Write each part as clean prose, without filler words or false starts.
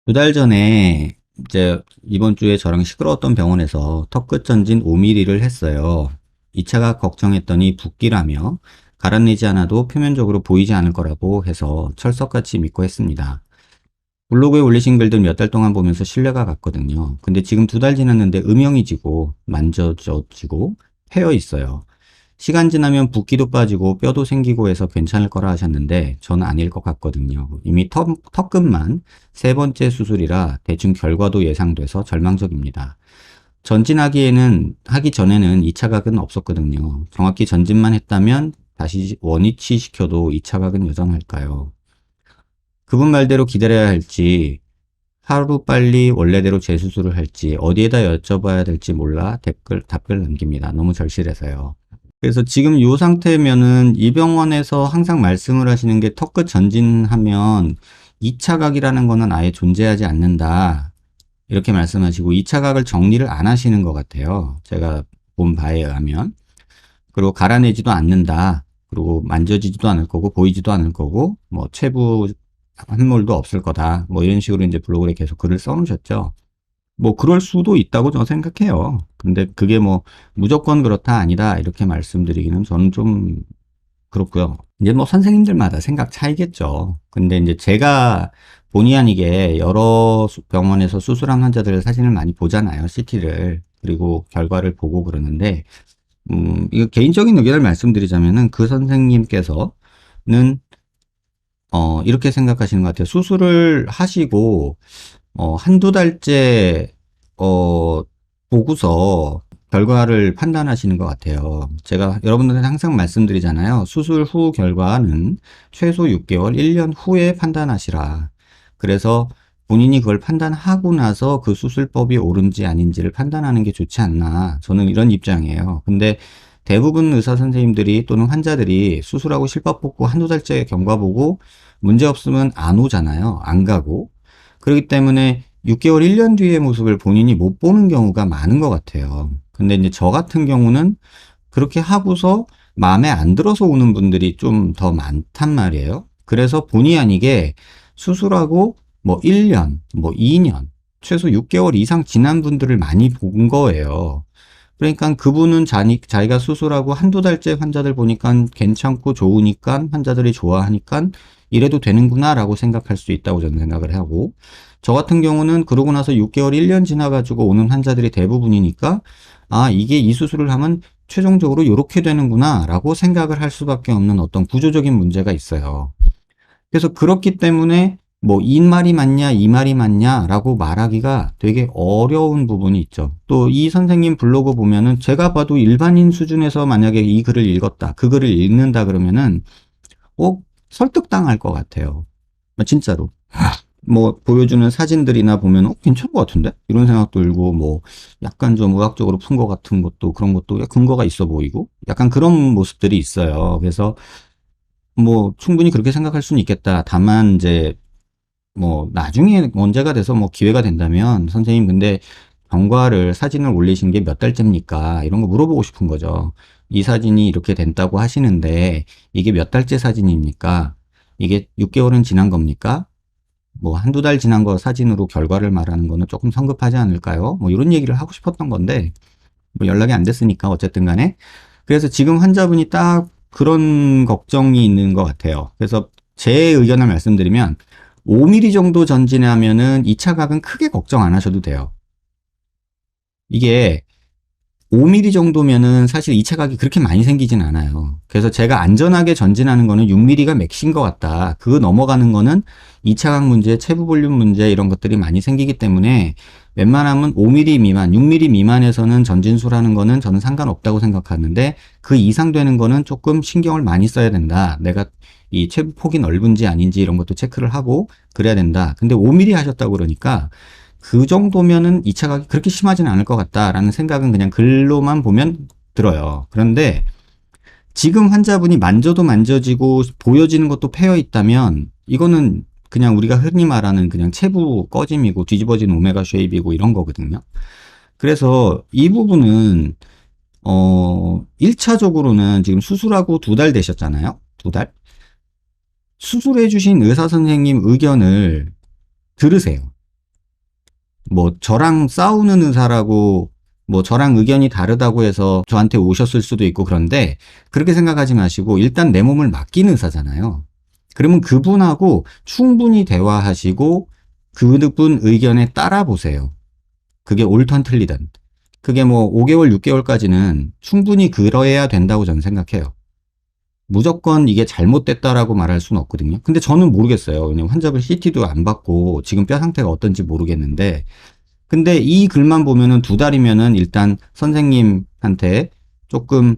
2달 전에 이제 이번 주에 저랑 시끄러웠던 병원에서 턱끝 전진 5mm를 했어요. 2차가 걱정했더니 붓기라며 갈아내지 않아도 표면적으로 보이지 않을 거라고 해서 철석같이 믿고 했습니다. 블로그에 올리신 글들 몇 달 동안 보면서 신뢰가 갔거든요. 근데 지금 2달 지났는데 음영이 지고 만져지고 패여 있어요. 시간 지나면 붓기도 빠지고 뼈도 생기고 해서 괜찮을 거라 하셨는데 저는 아닐 것 같거든요. 이미 턱끝만 세 번째 수술이라 대충 결과도 예상돼서 절망적입니다. 하기 전에는 2차 각은 없었거든요. 정확히 전진만 했다면 다시 원위치 시켜도 2차 각은 여전할까요? 그분 말대로 기다려야 할지 하루 빨리 원래대로 재수술을 할지 어디에다 여쭤봐야 될지 몰라 답글 남깁니다. 너무 절실해서요. 그래서 지금 이 상태면은 이 병원에서 항상 말씀을 하시는 게 턱끝 전진하면 2차 각이라는 거는 아예 존재하지 않는다. 이렇게 말씀하시고 2차 각을 정리를 안 하시는 것 같아요. 제가 본 바에 의하면. 그리고 갈아내지도 않는다. 그리고 만져지지도 않을 거고 보이지도 않을 거고 뭐 최부 함몰도 없을 거다. 뭐 이런 식으로 이제 블로그에 계속 글을 써놓으셨죠. 뭐 그럴 수도 있다고 저는 생각해요. 근데 그게 뭐 무조건 그렇다 아니다 이렇게 말씀드리기는 저는 좀 그렇고요. 이제 뭐 선생님들마다 생각 차이겠죠. 근데 이제 제가 본의 아니게 여러 병원에서 수술한 환자들 사진을 많이 보잖아요. CT를. 그리고 결과를 보고 그러는데 이거 개인적인 의견을 말씀드리자면은 그 선생님께서는 이렇게 생각하시는 것 같아요. 수술을 하시고 한두 달째, 어, 보고서 결과를 판단하시는 것 같아요. 제가 여러분들한테 항상 말씀드리잖아요. 수술 후 결과는 최소 6개월, 1년 후에 판단하시라. 그래서 본인이 그걸 판단하고 나서 그 수술법이 옳은지 아닌지를 판단하는 게 좋지 않나. 저는 이런 입장이에요. 근데 대부분 의사 선생님들이 또는 환자들이 수술하고 실밥 뽑고 한두 달째 경과 보고 문제 없으면 안 오잖아요. 안 가고. 그렇기 때문에 6개월, 1년 뒤의 모습을 본인이 못 보는 경우가 많은 것 같아요. 근데 이제 저 같은 경우는 그렇게 하고서 마음에 안 들어서 오는 분들이 좀 더 많단 말이에요. 그래서 본의 아니게 수술하고 뭐 1년, 뭐 2년, 최소 6개월 이상 지난 분들을 많이 본 거예요. 그러니까 그분은 자기가 수술하고 한두 달째 환자들 보니까 괜찮고 좋으니까 환자들이 좋아하니까 이래도 되는구나 라고 생각할 수 있다고 저는 생각을 하고, 저 같은 경우는 그러고 나서 6개월, 1년 지나가지고 오는 환자들이 대부분이니까 아, 이게 이 수술을 하면 최종적으로 이렇게 되는구나 라고 생각을 할 수밖에 없는 어떤 구조적인 문제가 있어요. 그래서 그렇기 때문에 뭐 이 말이 맞냐 이 말이 맞냐라고 말하기가 되게 어려운 부분이 있죠. 또 이 선생님 블로그 보면은 제가 봐도 일반인 수준에서 만약에 이 글을 읽었다, 그 글을 읽는다 그러면은 설득당할 것 같아요. 진짜로. 뭐 보여주는 사진들이나 보면 괜찮은 것 같은데? 이런 생각도 들고 뭐 약간 좀 의학적으로 푼 것 같은 것도 그런 것도 근거가 있어 보이고 약간 그런 모습들이 있어요. 그래서 뭐 충분히 그렇게 생각할 수는 있겠다. 다만 이제 뭐 나중에 언제가 돼서 뭐 기회가 된다면 선생님 근데 경과를 사진을 올리신 게 몇 달째입니까? 이런 거 물어보고 싶은 거죠. 이 사진이 이렇게 된다고 하시는데 이게 몇 달째 사진입니까? 이게 6개월은 지난 겁니까? 뭐 한두 달 지난 거 사진으로 결과를 말하는 거는 조금 성급하지 않을까요? 뭐 이런 얘기를 하고 싶었던 건데 뭐 연락이 안 됐으니까 어쨌든 간에 그래서 지금 환자분이 딱 그런 걱정이 있는 것 같아요. 그래서 제 의견을 말씀드리면 5mm 정도 전진하면은 2차 각은 크게 걱정 안 하셔도 돼요. 이게 5mm 정도면은 사실 2차 각이 그렇게 많이 생기진 않아요. 그래서 제가 안전하게 전진하는 거는 6mm가 맥인 것 같다. 그거 넘어가는 거는 2차 각 문제, 체부 볼륨 문제 이런 것들이 많이 생기기 때문에 웬만하면 5mm 미만, 6mm 미만에서는 전진술하는 거는 저는 상관없다고 생각하는데 그 이상 되는 거는 조금 신경을 많이 써야 된다. 내가 이 체부 폭이 넓은지 아닌지 이런 것도 체크를 하고 그래야 된다. 근데 5mm 하셨다고 그러니까 그 정도면은 2차 각이 그렇게 심하지는 않을 것 같다라는 생각은 그냥 글로만 보면 들어요. 그런데 지금 환자분이 만져도 만져지고 보여지는 것도 패여 있다면 이거는 그냥 우리가 흔히 말하는 그냥 체부 꺼짐이고 뒤집어진 오메가 쉐입이고 이런 거거든요. 그래서 이 부분은 1차적으로는 지금 수술하고 2달 되셨잖아요. 2달. 수술해 주신 의사 선생님 의견을 들으세요. 뭐 저랑 싸우는 의사라고 뭐 저랑 의견이 다르다고 해서 저한테 오셨을 수도 있고 그런데 그렇게 생각하지 마시고 일단 내 몸을 맡긴 의사잖아요. 그러면 그분하고 충분히 대화하시고 그분 의견에 따라 보세요. 그게 옳든 틀리든. 그게 뭐 5개월, 6개월까지는 충분히 그러해야 된다고 저는 생각해요. 무조건 이게 잘못됐다라고 말할 수는 없거든요. 근데 저는 모르겠어요. 왜냐면 환자분 CT도 안 받고 지금 뼈 상태가 어떤지 모르겠는데 근데 이 글만 보면은 2달이면은 일단 선생님한테 조금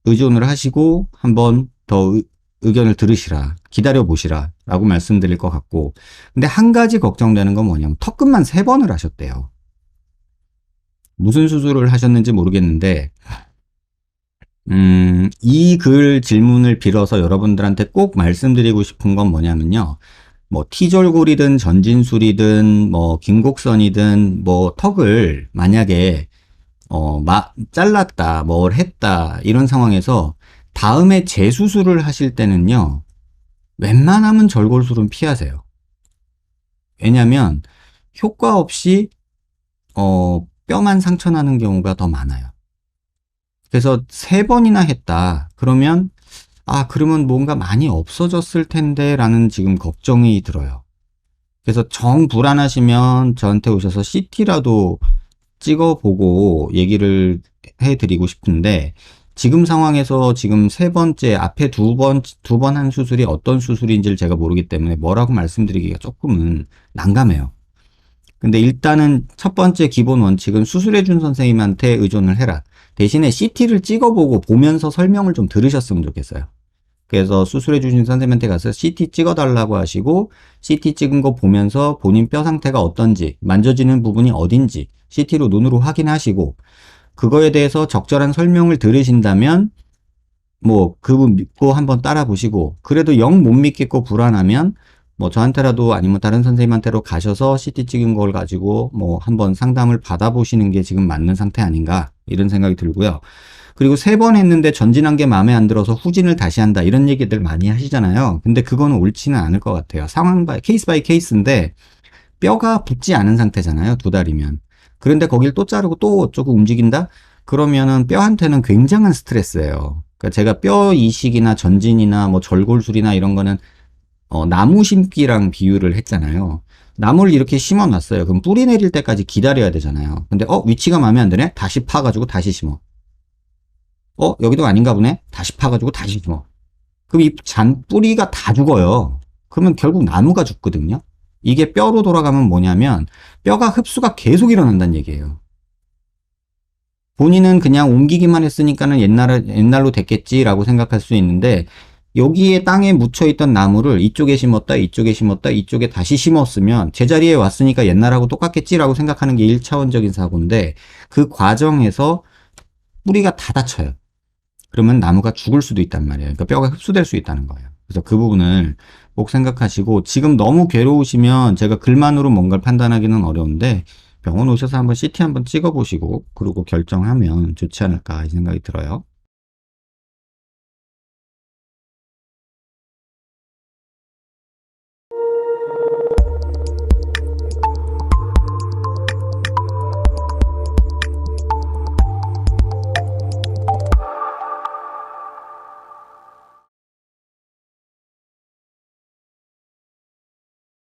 의존을 하시고 한번 더 의견을 들으시라, 기다려 보시라 라고 말씀드릴 것 같고 근데 한 가지 걱정되는 건 뭐냐면 턱끝만 3번을 하셨대요. 무슨 수술을 하셨는지 모르겠는데 이 글 질문을 빌어서 여러분들한테 꼭 말씀드리고 싶은 건 뭐냐면요. 뭐 T절골이든 전진술이든 뭐 김곡선이든 뭐 턱을 만약에 잘랐다, 뭘 했다 이런 상황에서 다음에 재수술을 하실 때는요. 웬만하면 절골술은 피하세요. 왜냐면 효과 없이 뼈만 상처나는 경우가 더 많아요. 그래서 3번이나 했다. 그러면 그러면 뭔가 많이 없어졌을 텐데 라는 지금 걱정이 들어요. 그래서 정 불안하시면 저한테 오셔서 CT라도 찍어보고 얘기를 해드리고 싶은데 지금 상황에서 지금 3번째 앞에 두 번 한 수술이 어떤 수술인지를 제가 모르기 때문에 뭐라고 말씀드리기가 조금은 난감해요. 근데 일단은 첫 번째 기본 원칙은 수술해준 선생님한테 의존을 해라. 대신에 CT를 찍어보고 보면서 설명을 좀 들으셨으면 좋겠어요. 그래서 수술해주신 선생님한테 가서 CT 찍어달라고 하시고 CT 찍은 거 보면서 본인 뼈 상태가 어떤지 만져지는 부분이 어딘지 CT로 눈으로 확인하시고 그거에 대해서 적절한 설명을 들으신다면 뭐 그분 믿고 한번 따라 보시고 그래도 영 못 믿겠고 불안하면 뭐 저한테라도 아니면 다른 선생님한테로 가셔서 CT 찍은 걸 가지고 뭐 한번 상담을 받아보시는 게 지금 맞는 상태 아닌가 이런 생각이 들고요. 그리고 3번 했는데 전진한 게 마음에 안 들어서 후진을 다시 한다 이런 얘기들 많이 하시잖아요. 근데 그거는 옳지는 않을 것 같아요. 상황 케이스 바이 케이스인데 뼈가 붙지 않은 상태잖아요. 2달이면. 그런데 거길 또 자르고 또 조금 움직인다? 그러면은 뼈한테는 굉장한 스트레스예요. 그러니까 제가 뼈 이식이나 전진이나 뭐 절골술이나 이런 거는 나무 심기랑 비유를 했잖아요. 나무를 이렇게 심어 놨어요. 그럼 뿌리 내릴 때까지 기다려야 되잖아요. 근데 위치가 마음에 안 드네? 다시 파가지고 다시 심어. 여기도 아닌가 보네? 다시 파가지고 다시 심어. 그럼 이 뿌리가 다 죽어요. 그러면 결국 나무가 죽거든요. 이게 뼈로 돌아가면 뭐냐면 뼈가 흡수가 계속 일어난다는 얘기예요. 본인은 그냥 옮기기만 했으니까는 옛날로 됐겠지라고 생각할 수 있는데 여기에 땅에 묻혀있던 나무를 이쪽에 심었다, 이쪽에 심었다, 이쪽에 다시 심었으면 제자리에 왔으니까 옛날하고 똑같겠지라고 생각하는 게 1차원적인 사고인데 그 과정에서 뿌리가 다 다쳐요. 그러면 나무가 죽을 수도 있단 말이에요. 그러니까 뼈가 흡수될 수 있다는 거예요. 그래서 그 부분을 꼭 생각하시고 지금 너무 괴로우시면 제가 글만으로 뭔가를 판단하기는 어려운데 병원 오셔서 한번 CT 한번 찍어보시고 그리고 결정하면 좋지 않을까 이 생각이 들어요.